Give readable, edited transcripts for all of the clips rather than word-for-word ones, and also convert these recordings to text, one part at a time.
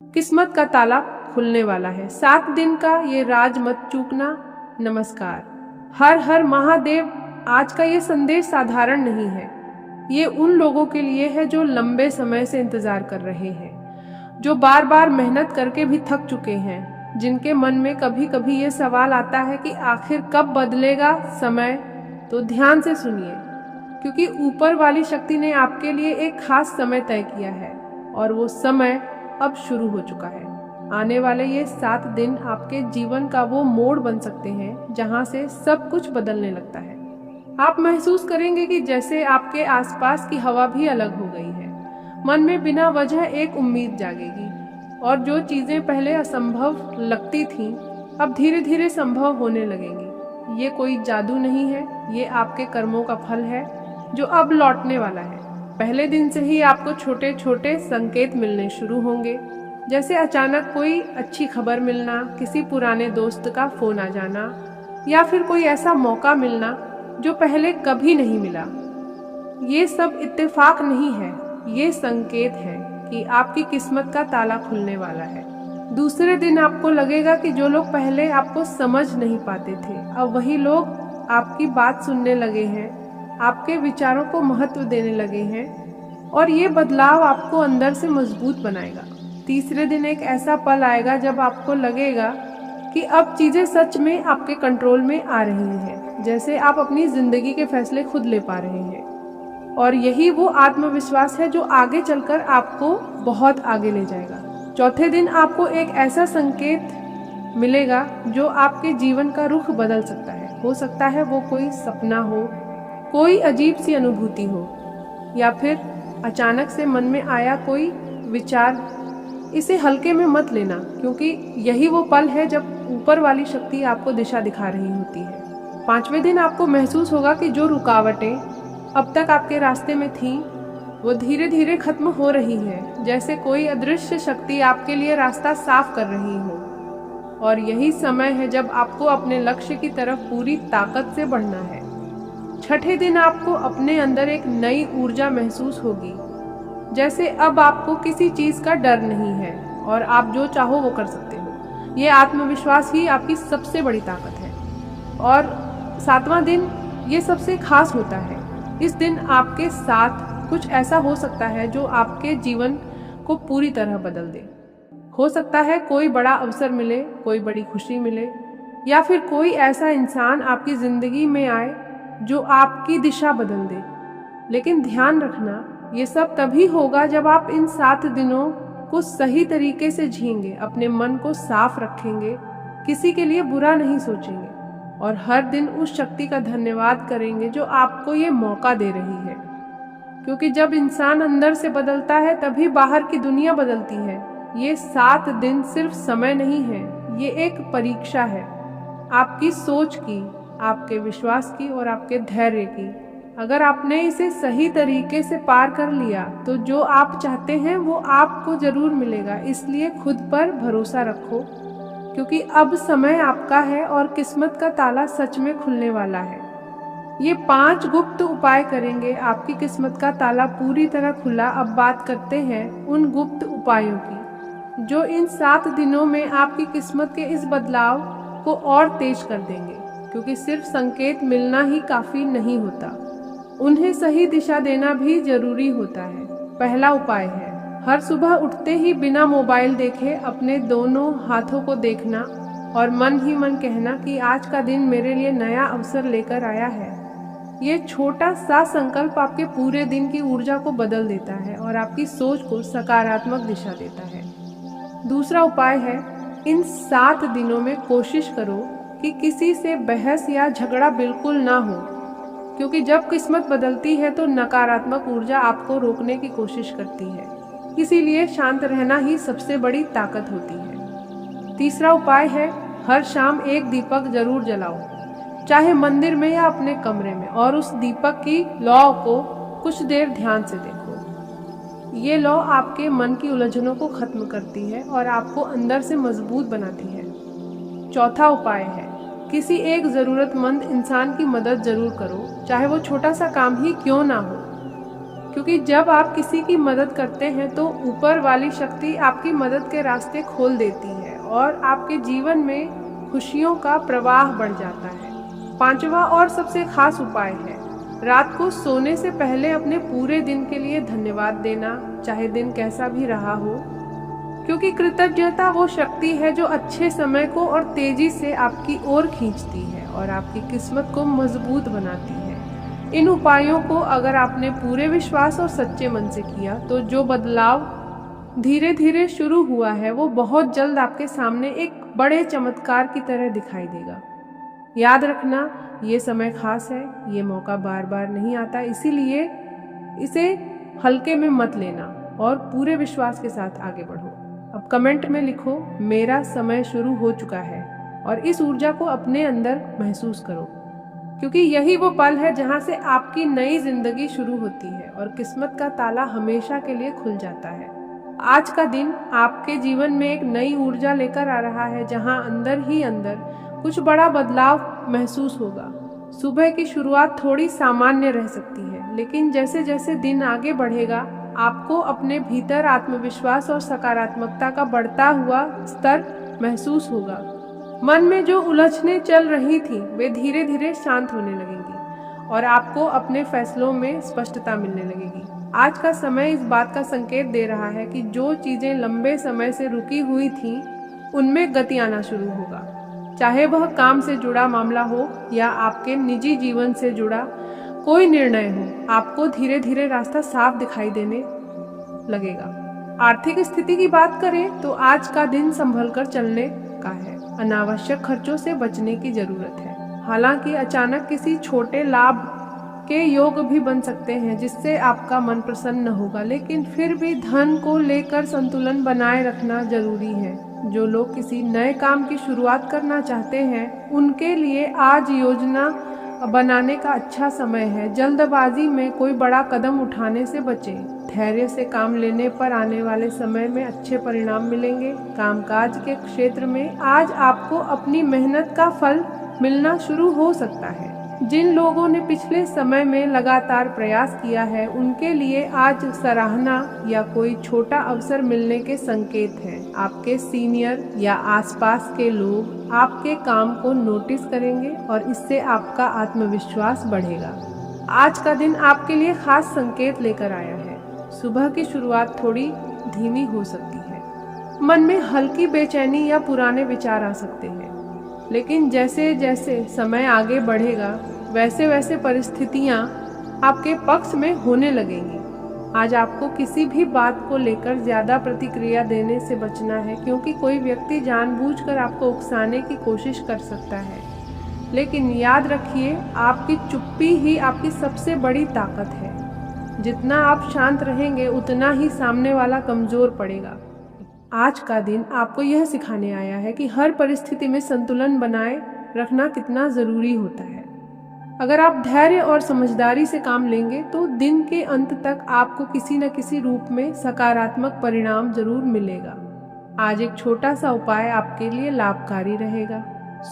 किस्मत का ताला खुलने वाला है। 7 दिन का ये राज मत चूकना। नमस्कार। हर हर महादेव। आज का ये संदेश साधारण नहीं है। ये उन लोगों के लिए है जो लंबे समय से इंतजार कर रहे हैं, जो बार बार मेहनत करके भी थक चुके हैं, जिनके मन में कभी कभी ये सवाल आता है कि आखिर कब बदलेगा समय। तो ध्यान से सुनिए, क्योंकि ऊपर वाली शक्ति ने आपके लिए एक खास समय तय किया है और वो समय अब शुरू हो चुका है। आने वाले ये 7 दिन आपके जीवन का वो मोड़ बन सकते हैं जहां से सब कुछ बदलने लगता है। आप महसूस करेंगे कि जैसे आपके आसपास की हवा भी अलग हो गई है। मन में बिना वजह एक उम्मीद जागेगी और जो चीजें पहले असंभव लगती थीं, अब धीरे धीरे संभव होने लगेंगी। ये कोई जादू नहीं है, ये आपके कर्मों का फल है जो अब लौटने वाला है। पहले दिन से ही आपको छोटे छोटे संकेत मिलने शुरू होंगे, जैसे अचानक कोई अच्छी खबर मिलना, किसी पुराने दोस्त का फोन आ जाना, या फिर कोई ऐसा मौका मिलना जो पहले कभी नहीं मिला। ये सब इत्तेफाक नहीं है, ये संकेत है कि आपकी किस्मत का ताला खुलने वाला है। दूसरे दिन आपको लगेगा कि जो लोग पहले आपको समझ नहीं पाते थे, अब वही लोग आपकी बात सुनने लगे हैं, आपके विचारों को महत्व देने लगे हैं, और ये बदलाव आपको अंदर से मजबूत बनाएगा। तीसरे दिन एक ऐसा पल आएगा जब आपको लगेगा कि अब चीजें सच में आपके कंट्रोल में आ रही हैं, जैसे आप अपनी जिंदगी के फैसले खुद ले पा रहे हैं। और यही वो आत्मविश्वास है जो आगे चलकर आपको बहुत आगे ले जाएगा। चौथे दिन आपको एक ऐसा संकेत मिलेगा जो आपके जीवन का रुख बदल सकता है। हो सकता है वो कोई सपना हो, कोई अजीब सी अनुभूति हो, या फिर अचानक से मन में आया कोई विचार। इसे हल्के में मत लेना, क्योंकि यही वो पल है जब ऊपर वाली शक्ति आपको दिशा दिखा रही होती है। 5वें दिन आपको महसूस होगा कि जो रुकावटें अब तक आपके रास्ते में थीं, वो धीरे धीरे खत्म हो रही है, जैसे कोई अदृश्य शक्ति आपके लिए रास्ता साफ कर रही हो। और यही समय है जब आपको अपने लक्ष्य की तरफ पूरी ताकत से बढ़ना है। 6ठे दिन आपको अपने अंदर एक नई ऊर्जा महसूस होगी, जैसे अब आपको किसी चीज का डर नहीं है और आप जो चाहो वो कर सकते हो। ये आत्मविश्वास ही आपकी सबसे बड़ी ताकत है। और 7वां दिन ये सबसे खास होता है। इस दिन आपके साथ कुछ ऐसा हो सकता है जो आपके जीवन को पूरी तरह बदल दे। हो सकता है कोई बड़ा अवसर मिले, कोई बड़ी खुशी मिले, या फिर कोई ऐसा इंसान आपकी जिंदगी में आए जो आपकी दिशा बदल दे। लेकिन ध्यान रखना, ये सब तभी होगा जब आप इन 7 दिनों को सही तरीके से जिएंगे, अपने मन को साफ रखेंगे, किसी के लिए बुरा नहीं सोचेंगे, और हर दिन उस शक्ति का धन्यवाद करेंगे जो आपको ये मौका दे रही है। क्योंकि जब इंसान अंदर से बदलता है तभी बाहर की दुनिया बदलती है। ये 7 दिन सिर्फ समय नहीं है, ये एक परीक्षा है आपकी सोच की, आपके विश्वास की और आपके धैर्य की। अगर आपने इसे सही तरीके से पार कर लिया तो जो आप चाहते हैं वो आपको जरूर मिलेगा। इसलिए खुद पर भरोसा रखो, क्योंकि अब समय आपका है और किस्मत का ताला सच में खुलने वाला है। ये 5 गुप्त उपाय करेंगे आपकी किस्मत का ताला पूरी तरह खुला। अब बात करते हैं उन गुप्त उपायों की जो इन 7 दिनों में आपकी किस्मत के इस बदलाव को और तेज कर देंगे। क्योंकि सिर्फ संकेत मिलना ही काफी नहीं होता, उन्हें सही दिशा देना भी जरूरी होता है। पहला उपाय है, हर सुबह उठते ही बिना मोबाइल देखे अपने दोनों हाथों को देखना और मन ही मन कहना कि आज का दिन मेरे लिए नया अवसर लेकर आया है। ये छोटा सा संकल्प आपके पूरे दिन की ऊर्जा को बदल देता है और आपकी सोच को सकारात्मक दिशा देता है। दूसरा उपाय है, इन 7 दिनों में कोशिश करो कि किसी से बहस या झगड़ा बिल्कुल ना हो, क्योंकि जब किस्मत बदलती है तो नकारात्मक ऊर्जा आपको रोकने की कोशिश करती है। इसीलिए शांत रहना ही सबसे बड़ी ताकत होती है। तीसरा उपाय है, हर शाम एक दीपक जरूर जलाओ, चाहे मंदिर में या अपने कमरे में, और उस दीपक की लौ को कुछ देर ध्यान से देखो। ये लौ आपके मन की उलझनों को खत्म करती है और आपको अंदर से मजबूत बनाती है। चौथा उपाय है, किसी एक जरूरतमंद इंसान की मदद जरूर करो, चाहे वो छोटा सा काम ही क्यों ना हो, क्योंकि जब आप किसी की मदद करते हैं तो ऊपर वाली शक्ति आपकी मदद के रास्ते खोल देती है और आपके जीवन में खुशियों का प्रवाह बढ़ जाता है। पांचवा और सबसे खास उपाय है रात को सोने से पहले अपने पूरे दिन के लिए धन्यवाद देना, चाहे दिन कैसा भी रहा हो, क्योंकि कृतज्ञता वो शक्ति है जो अच्छे समय को और तेजी से आपकी ओर खींचती है और आपकी किस्मत को मजबूत बनाती है। इन उपायों को अगर आपने पूरे विश्वास और सच्चे मन से किया तो जो बदलाव धीरे धीरे शुरू हुआ है वो बहुत जल्द आपके सामने एक बड़े चमत्कार की तरह दिखाई देगा। याद रखना, ये समय खास है, ये मौका बार बार नहीं आता, इसीलिए इसे हल्के में मत लेना और पूरे विश्वास के साथ आगे बढ़ो। अब कमेंट में लिखो, मेरा समय शुरू हो चुका है, और इस ऊर्जा को अपने अंदर महसूस करो, क्योंकि यही वो पल है जहां से आपकी नई जिंदगी शुरू होती है और किस्मत का ताला हमेशा के लिए खुल जाता है। आज का दिन आपके जीवन में एक नई ऊर्जा लेकर आ रहा है, जहां अंदर ही अंदर कुछ बड़ा बदलाव महसूस होगा। सुबह की शुरुआत थोड़ी सामान्य रह सकती है, लेकिन जैसे जैसे दिन आगे बढ़ेगा आपको अपने भीतर आत्मविश्वास और सकारात्मकता का बढ़ता हुआ स्तर महसूस होगा। मन में जो उलझनें चल रही थी वे धीरे धीरे शांत होने लगेंगी और आपको अपने फैसलों में स्पष्टता मिलने लगेगी। आज का समय इस बात का संकेत दे रहा है कि जो चीजें लंबे समय से रुकी हुई थीं, उनमें गति आना शुरू होगा। चाहे वह काम से जुड़ा मामला हो या आपके निजी जीवन से जुड़ा कोई निर्णय हो, आपको धीरे धीरे रास्ता साफ दिखाई देने लगेगा। आर्थिक स्थिति की बात करें तो आज का दिन संभल कर चलने का है। अनावश्यक खर्चों से बचने की जरूरत है। हालांकि अचानक किसी छोटे लाभ के योग भी बन सकते हैं जिससे आपका मन प्रसन्न होगा, लेकिन फिर भी धन को लेकर संतुलन बनाए रखना जरूरी है। जो लोग किसी नए काम की शुरुआत करना चाहते हैं उनके लिए आज योजना बनाने का अच्छा समय है। जल्दबाजी में कोई बड़ा कदम उठाने से बचें। धैर्य से काम लेने पर आने वाले समय में अच्छे परिणाम मिलेंगे। कामकाज के क्षेत्र में आज आपको अपनी मेहनत का फल मिलना शुरू हो सकता है। जिन लोगों ने पिछले समय में लगातार प्रयास किया है उनके लिए आज सराहना या कोई छोटा अवसर मिलने के संकेत हैं। आपके सीनियर या आसपास के लोग आपके काम को नोटिस करेंगे और इससे आपका आत्मविश्वास बढ़ेगा। आज का दिन आपके लिए खास संकेत लेकर आया है। सुबह की शुरुआत थोड़ी धीमी हो सकती है, मन में हल्की बेचैनी या पुराने विचार आ सकते हैं, लेकिन जैसे जैसे समय आगे बढ़ेगा वैसे वैसे परिस्थितियां आपके पक्ष में होने लगेंगी। आज आपको किसी भी बात को लेकर ज्यादा प्रतिक्रिया देने से बचना है, क्योंकि कोई व्यक्ति जानबूझकर आपको उकसाने की कोशिश कर सकता है। लेकिन याद रखिए, आपकी चुप्पी ही आपकी सबसे बड़ी ताकत है। जितना आप शांत रहेंगे उतना ही सामने वाला कमजोर पड़ेगा। आज का दिन आपको यह सिखाने आया है कि हर परिस्थिति में संतुलन बनाए रखना कितना जरूरी होता है। अगर आप धैर्य और समझदारी से काम लेंगे तो दिन के अंत तक आपको किसी न किसी रूप में सकारात्मक परिणाम जरूर मिलेगा। आज एक छोटा सा उपाय आपके लिए लाभकारी रहेगा।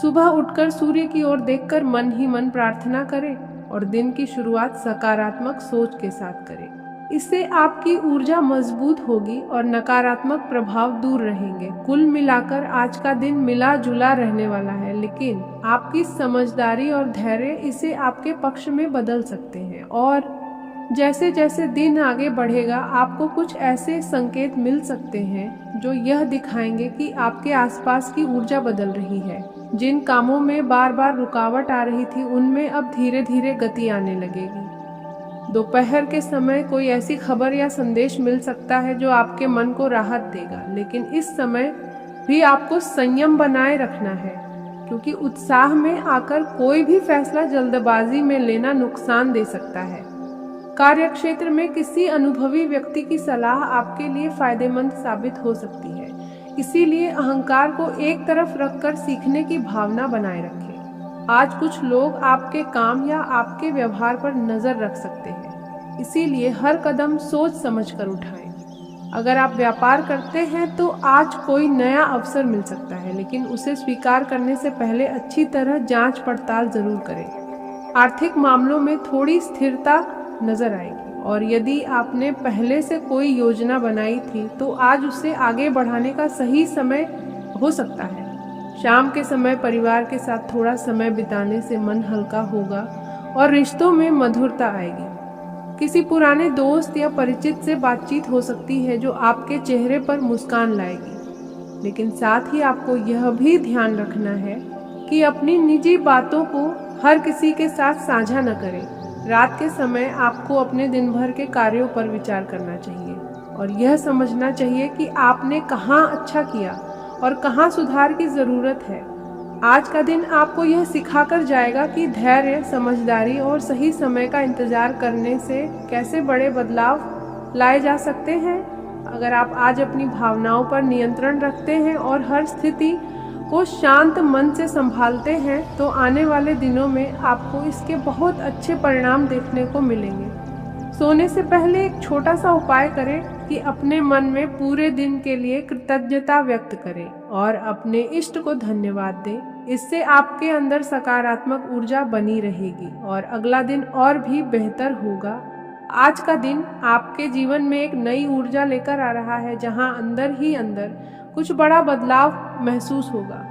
सुबह उठकर सूर्य की ओर देखकर मन ही मन प्रार्थना करें और दिन की शुरुआत सकारात्मक सोच के साथ करें। इससे आपकी ऊर्जा मजबूत होगी और नकारात्मक प्रभाव दूर रहेंगे। कुल मिलाकर आज का दिन मिला जुला रहने वाला है, लेकिन आपकी समझदारी और धैर्य इसे आपके पक्ष में बदल सकते हैं। और जैसे जैसे दिन आगे बढ़ेगा आपको कुछ ऐसे संकेत मिल सकते हैं जो यह दिखाएंगे कि आपके आसपास की ऊर्जा बदल रही है। जिन कामों में बार बार रुकावट आ रही थी उनमें अब धीरे धीरे गति आने लगेगी। दोपहर के समय कोई ऐसी खबर या संदेश मिल सकता है जो आपके मन को राहत देगा, लेकिन इस समय भी आपको संयम बनाए रखना है, क्योंकि उत्साह में आकर कोई भी फैसला जल्दबाजी में लेना नुकसान दे सकता है। कार्यक्षेत्र में किसी अनुभवी व्यक्ति की सलाह आपके लिए फायदेमंद साबित हो सकती है, इसीलिए अहंकार को एक तरफ रखकर सीखने की भावना बनाए रखें। आज कुछ लोग आपके काम या आपके व्यवहार पर नजर रख सकते हैं, इसीलिए हर कदम सोच समझकर उठाएं। अगर आप व्यापार करते हैं तो आज कोई नया अवसर मिल सकता है, लेकिन उसे स्वीकार करने से पहले अच्छी तरह जांच पड़ताल जरूर करें। आर्थिक मामलों में थोड़ी स्थिरता नजर आएगी और यदि आपने पहले से कोई योजना बनाई थी तो आज उसे आगे बढ़ाने का सही समय हो सकता है। शाम के समय परिवार के साथ थोड़ा समय बिताने से मन हल्का होगा और रिश्तों में मधुरता आएगी। किसी पुराने दोस्त या परिचित से बातचीत हो सकती है जो आपके चेहरे पर मुस्कान लाएगी। लेकिन साथ ही आपको यह भी ध्यान रखना है कि अपनी निजी बातों को हर किसी के साथ साझा न करें। रात के समय आपको अपने दिन भर के कार्यों पर विचार करना चाहिए और यह समझना चाहिए कि आपने कहाँ अच्छा किया और कहाँ सुधार की ज़रूरत है। आज का दिन आपको यह सिखाकर जाएगा कि धैर्य, समझदारी और सही समय का इंतजार करने से कैसे बड़े बदलाव लाए जा सकते हैं। अगर आप आज अपनी भावनाओं पर नियंत्रण रखते हैं और हर स्थिति को शांत मन से संभालते हैं तो आने वाले दिनों में आपको इसके बहुत अच्छे परिणाम देखने को मिलेंगे। सोने से पहले एक छोटा सा उपाय करें कि अपने मन में पूरे दिन के लिए कृतज्ञता व्यक्त करें और अपने इष्ट को धन्यवाद दें। इससे आपके अंदर सकारात्मक ऊर्जा बनी रहेगी और अगला दिन और भी बेहतर होगा। आज का दिन आपके जीवन में एक नई ऊर्जा लेकर आ रहा है, जहां अंदर ही अंदर कुछ बड़ा बदलाव महसूस होगा।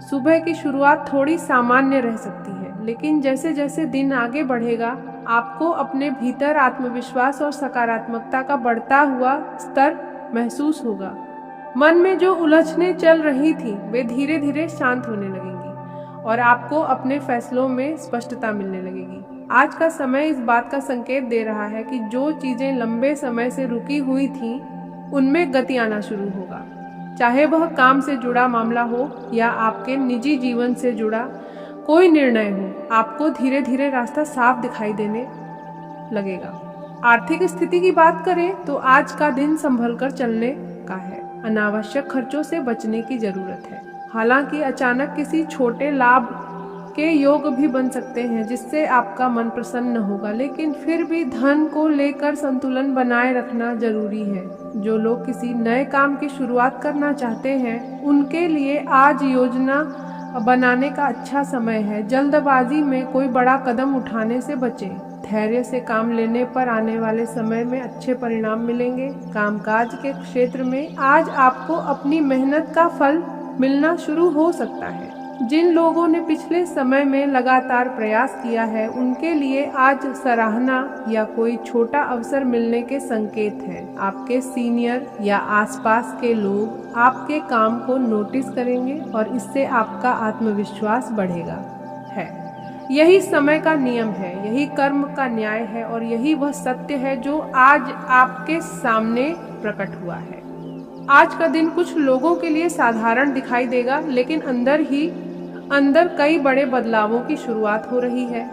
सुबह की शुरुआत थोड़ी सामान्य रह सकती है, लेकिन जैसे जैसे दिन आगे बढ़ेगा आपको अपने भीतर आत्मविश्वास और सकारात्मकता का बढ़ता हुआ स्तर महसूस होगा। मन में जो उलझनें चल रही थी वे धीरे धीरे शांत होने लगेंगी और आपको अपने फैसलों में स्पष्टता मिलने लगेगी। आज का समय इस बात का संकेत दे रहा है कि जो चीजें लंबे समय से रुकी हुई थीं, उनमें गति आना शुरू होगा। चाहे वह काम से जुड़ा मामला हो या आपके निजी जीवन से जुड़ा कोई निर्णय हो, आपको धीरे धीरे रास्ता साफ दिखाई देने लगेगा। आर्थिक स्थिति की बात करें तो आज का दिन संभल कर चलने का है। अनावश्यक खर्चों से बचने की जरूरत है। हालांकि अचानक किसी छोटे लाभ के योग भी बन सकते हैं जिससे आपका मन प्रसन्न होगा, लेकिन फिर भी धन को लेकर संतुलन बनाए रखना जरूरी है। जो लोग किसी नए काम की शुरुआत करना चाहते हैं उनके लिए आज योजना बनाने का अच्छा समय है। जल्दबाजी में कोई बड़ा कदम उठाने से बचें। धैर्य से काम लेने पर आने वाले समय में अच्छे परिणाम मिलेंगे। कामकाज के क्षेत्र में आज आपको अपनी मेहनत का फल मिलना शुरू हो सकता है। जिन लोगों ने पिछले समय में लगातार प्रयास किया है उनके लिए आज सराहना या कोई छोटा अवसर मिलने के संकेत हैं। आपके सीनियर या आसपास के लोग आपके काम को नोटिस करेंगे और इससे आपका आत्मविश्वास बढ़ेगा। यही समय का नियम है, यही कर्म का न्याय है और यही वह सत्य है जो आज आपके सामने प्रकट हुआ है। आज का दिन कुछ लोगों के लिए साधारण दिखाई देगा, लेकिन अंदर कई बड़े बदलावों की शुरुआत हो रही है।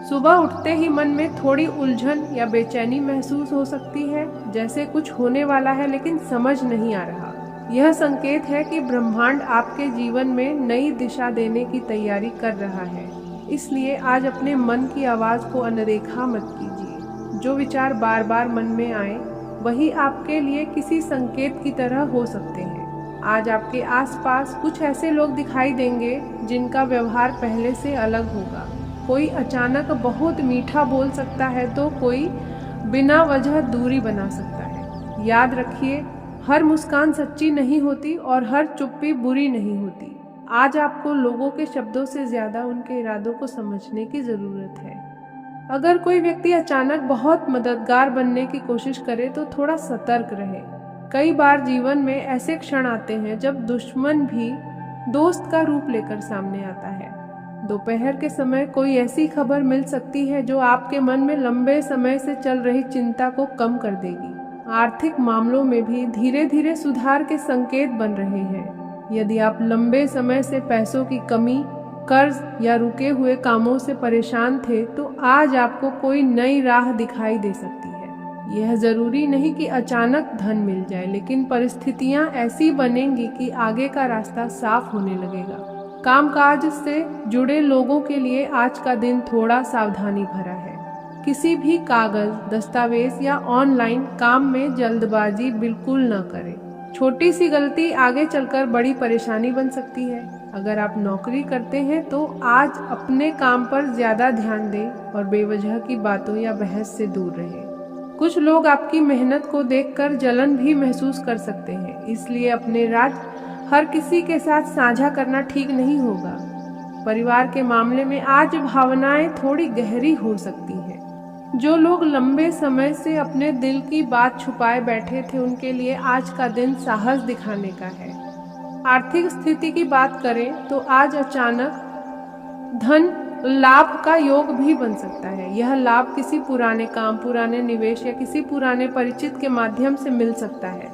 सुबह उठते ही मन में थोड़ी उलझन या बेचैनी महसूस हो सकती है, जैसे कुछ होने वाला है लेकिन समझ नहीं आ रहा। यह संकेत है कि ब्रह्मांड आपके जीवन में नई दिशा देने की तैयारी कर रहा है। इसलिए आज अपने मन की आवाज को अनदेखा मत कीजिए। जो विचार बार बार मन में आए वही आपके लिए किसी संकेत की तरह हो सकते हैं। आज आपके आसपास कुछ ऐसे लोग दिखाई देंगे जिनका व्यवहार पहले से अलग होगा। कोई अचानक बहुत मीठा बोल सकता है तो कोई बिना वजह दूरी बना सकता है। याद रखिए, हर मुस्कान सच्ची नहीं होती और हर चुप्पी बुरी नहीं होती। आज आपको लोगों के शब्दों से ज्यादा उनके इरादों को समझने की जरूरत है। अगर कोई व्यक्ति अचानक बहुत मददगार बनने की कोशिश करे तो थोड़ा सतर्क रहे। कई बार जीवन में ऐसे क्षण आते हैं जब दुश्मन भी दोस्त का रूप लेकर सामने आता है। दोपहर के समय कोई ऐसी खबर मिल सकती है जो आपके मन में लंबे समय से चल रही चिंता को कम कर देगी। आर्थिक मामलों में भी धीरे धीरे सुधार के संकेत बन रहे हैं। यदि आप लंबे समय से पैसों की कमी, कर्ज या रुके हुए कामों से परेशान थे तो आज आपको कोई नई राह दिखाई दे सकती है। यह जरूरी नहीं कि अचानक धन मिल जाए, लेकिन परिस्थितियां ऐसी बनेंगी कि आगे का रास्ता साफ होने लगेगा। कामकाज से जुड़े लोगों के लिए आज का दिन थोड़ा सावधानी भरा है। किसी भी कागज, दस्तावेज या ऑनलाइन काम में जल्दबाजी बिल्कुल न करें। छोटी सी गलती आगे चलकर बड़ी परेशानी बन सकती है। अगर आप नौकरी करते हैं तो आज अपने काम पर ज्यादा ध्यान दें और बेवजह की बातों या बहस से दूर रहें। कुछ लोग आपकी मेहनत को देखकर जलन भी महसूस कर सकते हैं, इसलिए अपने राज हर किसी के साथ साझा करना ठीक नहीं होगा। परिवार के मामले में आज भावनाएं थोड़ी गहरी हो सकती हैं। जो लोग लंबे समय से अपने दिल की बात छुपाए बैठे थे, उनके लिए आज का दिन साहस दिखाने का है। आर्थिक स्थिति की बात करें तो आज अचानक धन लाभ का योग भी बन सकता है। यह लाभ किसी पुराने काम, पुराने निवेश या किसी पुराने परिचित के माध्यम से मिल सकता है।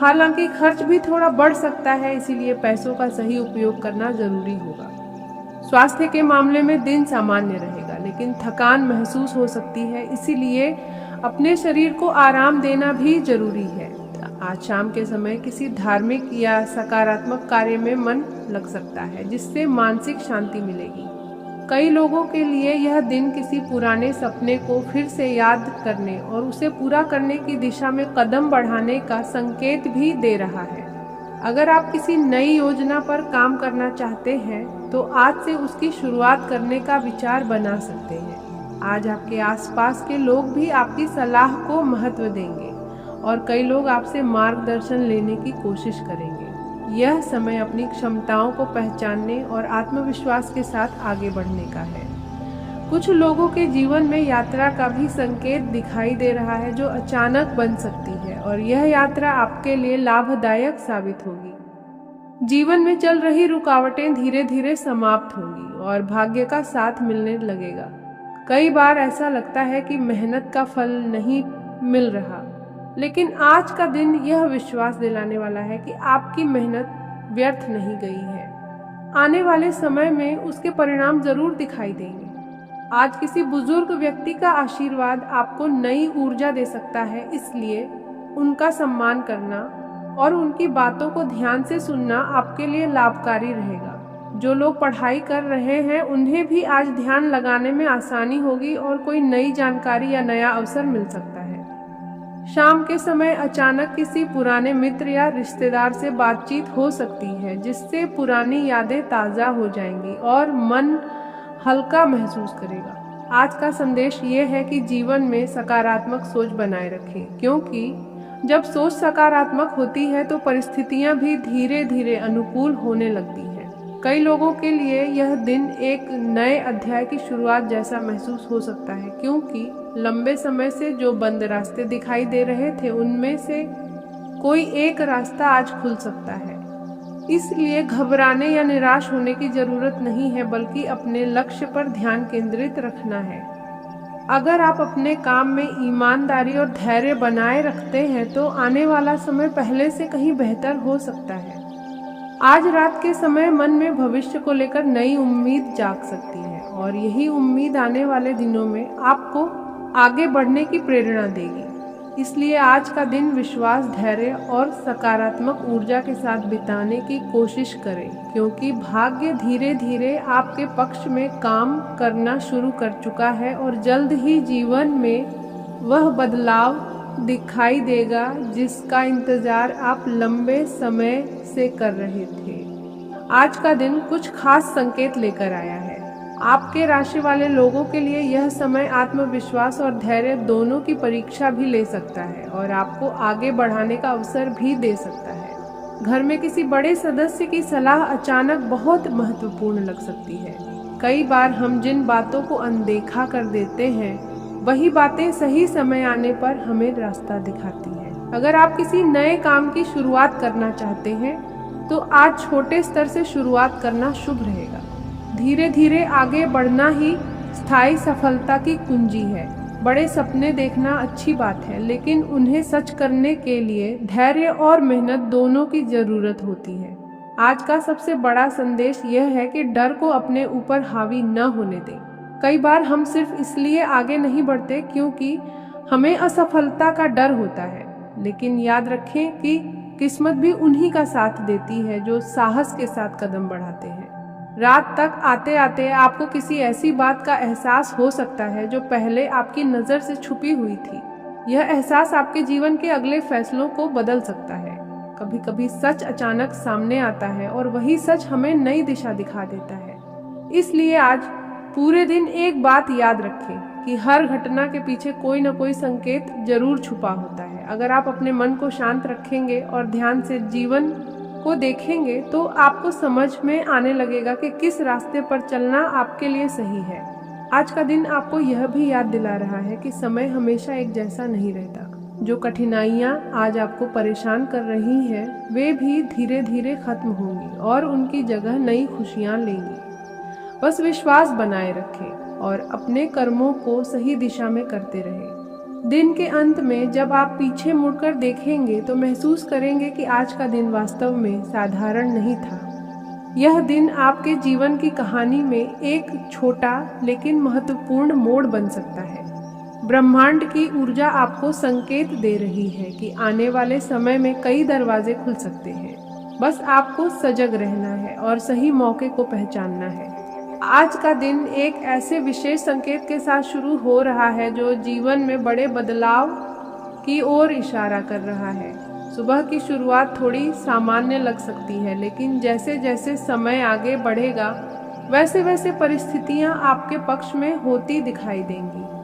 हालांकि खर्च भी थोड़ा बढ़ सकता है, इसीलिए पैसों का सही उपयोग करना जरूरी होगा। स्वास्थ्य के मामले में दिन सामान्य रहेगा, लेकिन थकान महसूस हो सकती है, इसीलिए अपने शरीर को आराम देना भी जरूरी है। आज शाम के समय किसी धार्मिक या सकारात्मक कार्य में मन लग सकता है, जिससे मानसिक शांति मिलेगी। कई लोगों के लिए यह दिन किसी पुराने सपने को फिर से याद करने और उसे पूरा करने की दिशा में कदम बढ़ाने का संकेत भी दे रहा है। अगर आप किसी नई योजना पर काम करना चाहते हैं तो आज से उसकी शुरुआत करने का विचार बना सकते हैं। आज आपके आसपास के लोग भी आपकी सलाह को महत्व देंगे और कई लोग आपसे मार्गदर्शन लेने की कोशिश करेंगे। यह समय अपनी क्षमताओं को पहचानने और आत्मविश्वास के साथ आगे बढ़ने का है। कुछ लोगों के जीवन में यात्रा का भी संकेत दिखाई दे रहा है, जो अचानक बन सकती है और यह यात्रा आपके लिए लाभदायक साबित होगी। जीवन में चल रही रुकावटें धीरे धीरे समाप्त होंगी और भाग्य का साथ मिलने लगेगा। कई बार ऐसा लगता है कि मेहनत का फल नहीं मिल रहा, लेकिन आज का दिन यह विश्वास दिलाने वाला है कि आपकी मेहनत व्यर्थ नहीं गई है। आने वाले समय में उसके परिणाम जरूर दिखाई देंगे। आज किसी बुजुर्ग व्यक्ति का आशीर्वाद आपको नई ऊर्जा दे सकता है, इसलिए उनका सम्मान करना और उनकी बातों को ध्यान से सुनना आपके लिए लाभकारी रहेगा। जो लोग पढ़ाई कर रहे हैं उन्हें भी आज ध्यान लगाने में आसानी होगी और कोई नई जानकारी या नया अवसर मिल सकता है। शाम के समय अचानक किसी पुराने मित्र या रिश्तेदार से बातचीत हो सकती है, जिससे पुरानी यादें ताज़ा हो जाएंगी और मन हल्का महसूस करेगा। आज का संदेश ये है कि जीवन में सकारात्मक सोच बनाए रखें, क्योंकि जब सोच सकारात्मक होती है तो परिस्थितियां भी धीरे धीरे अनुकूल होने लगती हैं। कई लोगों के लिए यह दिन एक नए अध्याय की शुरुआत जैसा महसूस हो सकता है, क्योंकि लंबे समय से जो बंद रास्ते दिखाई दे रहे थे उनमें से कोई एक रास्ता आज खुल सकता है। इसलिए घबराने या निराश होने की जरूरत नहीं है, बल्कि अपने लक्ष्य पर ध्यान केंद्रित रखना है। अगर आप अपने काम में ईमानदारी और धैर्य बनाए रखते हैं तो आने वाला समय पहले से कहीं बेहतर हो सकता है। आज रात के समय मन में भविष्य को लेकर नई उम्मीद जाग सकती है और यही उम्मीद आने वाले दिनों में आपको आगे बढ़ने की प्रेरणा देगी। इसलिए आज का दिन विश्वास, धैर्य और सकारात्मक ऊर्जा के साथ बिताने की कोशिश करें, क्योंकि भाग्य धीरे धीरे आपके पक्ष में काम करना शुरू कर चुका है और जल्द ही जीवन में वह बदलाव दिखाई देगा जिसका इंतजार आप लंबे समय से कर रहे थे। आज का दिन कुछ खास संकेत लेकर आया है। आपके राशि वाले लोगों के लिए यह समय आत्मविश्वास और धैर्य दोनों की परीक्षा भी ले सकता है और आपको आगे बढ़ाने का अवसर भी दे सकता है। घर में किसी बड़े सदस्य की सलाह अचानक बहुत महत्वपूर्ण लग सकती है। कई बार हम जिन बातों को अनदेखा कर देते हैं, वही बातें सही समय आने पर हमें रास्ता दिखाती हैं। अगर आप किसी नए काम की शुरुआत करना चाहते हैं तो आज छोटे स्तर से शुरुआत करना शुभ रहेगा। धीरे धीरे आगे बढ़ना ही स्थायी सफलता की कुंजी है। बड़े सपने देखना अच्छी बात है, लेकिन उन्हें सच करने के लिए धैर्य और मेहनत दोनों की जरूरत होती है। आज का सबसे बड़ा संदेश यह है कि डर को अपने ऊपर हावी न होने दें। कई बार हम सिर्फ इसलिए आगे नहीं बढ़ते क्योंकि हमें असफलता का डर होता है, लेकिन याद रखें कि किस्मत भी उन्हीं का साथ देती है जो साहस के साथ कदम बढ़ाते हैं। रात तक आते आते आपको किसी ऐसी बात का एहसास हो सकता है जो पहले आपकी नज़र से छुपी हुई थी। यह एहसास आपके जीवन के अगले फैसलों को बदल सकता है। कभी कभी सच अचानक सामने आता है और वही सच हमें नई दिशा दिखा देता है। इसलिए आज पूरे दिन एक बात याद रखें, कि हर घटना के पीछे कोई न कोई संकेत जरूर छुपा होता है। अगर आप अपने मन को शांत रखेंगे और ध्यान से जीवन को देखेंगे तो आपको समझ में आने लगेगा कि किस रास्ते पर चलना आपके लिए सही है। आज का दिन आपको यह भी याद दिला रहा है कि समय हमेशा एक जैसा नहीं रहता। जो कठिनाइयाँ आज आपको परेशान कर रही हैं, वे भी धीरे धीरे खत्म होंगी और उनकी जगह नई खुशियाँ लेंगी। बस विश्वास बनाए रखें और अपने कर्मों को सही दिशा में करते रहें। दिन के अंत में जब आप पीछे मुड़कर देखेंगे तो महसूस करेंगे कि आज का दिन वास्तव में साधारण नहीं था। यह दिन आपके जीवन की कहानी में एक छोटा लेकिन महत्वपूर्ण मोड़ बन सकता है। ब्रह्मांड की ऊर्जा आपको संकेत दे रही है कि आने वाले समय में कई दरवाजे खुल सकते हैं। बस आपको सजग रहना है और सही मौके को पहचानना है। आज का दिन एक ऐसे विशेष संकेत के साथ शुरू हो रहा है जो जीवन में बड़े बदलाव की ओर इशारा कर रहा है। सुबह की शुरुआत थोड़ी सामान्य लग सकती है, लेकिन जैसे जैसे समय आगे बढ़ेगा वैसे वैसे परिस्थितियां आपके पक्ष में होती दिखाई देंगी।